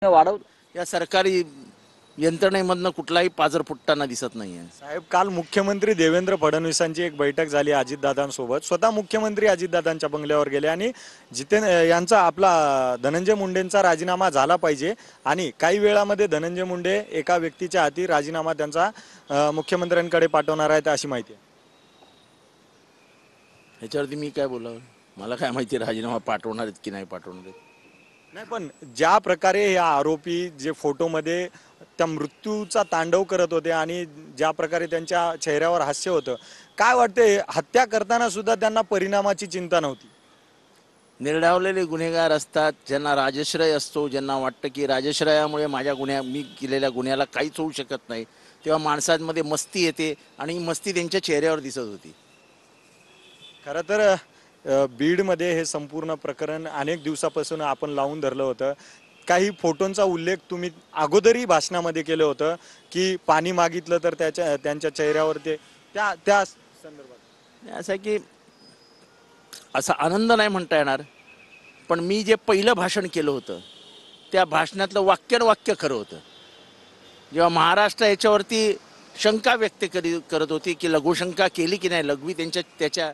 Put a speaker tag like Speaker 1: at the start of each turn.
Speaker 1: वाढव या सरकारी यंत्रणेमधनं कुठलाही पाजर फुटताना दिसत नाहीये.
Speaker 2: साहेब, काल मुख्यमंत्री देवेंद्र फडणवीसांची एक बैठक झाली अजितदादांसोबत. स्वतः मुख्यमंत्री अजितदादांच्या बंगल्यावर गेले आणि यांचा आपला धनंजय मुंडेंचा राजीनामा झाला पाहिजे आणि काही वेळामध्ये धनंजय मुंडे एका व्यक्तीच्या हाती राजीनामा त्यांचा मुख्यमंत्र्यांकडे पाठवणार आहेत अशी माहिती आहे.
Speaker 1: ह्याच्यावरती मी काय बोलावं? मला काय माहिती राजीनामा पाठवणार आहेत की नाही पाठवणार आहेत.
Speaker 2: नाही, पण ज्या प्रकारे हे आरोपी जे फोटोमध्ये त्या मृत्यूचा तांडव करत होते आणि ज्या प्रकारे त्यांच्या चेहऱ्यावर हास्य होतं, काय वाटते हत्या करताना सुद्धा त्यांना परिणामाची चिंता नव्हती?
Speaker 1: निर्डावलेले गुन्हेगार असतात, ज्यांना राजश्रय असतो, ज्यांना वाटतं की राजश्रयामुळे मी केलेल्या गुन्ह्याला काहीच होऊ शकत नाही, तेव्हा माणसांमध्ये मस्ती येते आणि मस्ती त्यांच्या चेहऱ्यावर दिसत होती.
Speaker 2: खरं तर बीडमध्ये हे संपूर्ण प्रकरण अनेक दिवसापासून आपण लावून धरलं होतं. काही फोटोंचा उल्लेख तुम्ही अगोदरही भाषणामध्ये केलं होतं की पाणी मागितलं तर त्यांच्या चेहऱ्यावर ते त्या त्या संदर्भात
Speaker 1: असं की असा आनंद नाही म्हणता येणार, पण मी जे पहिलं भाषण केलं होतं त्या भाषणातलं वाक्य खरं होतं. जेव्हा महाराष्ट्र याच्यावरती शंका व्यक्त करत होती की लघुशंका केली की नाही, लघवी त्याच्या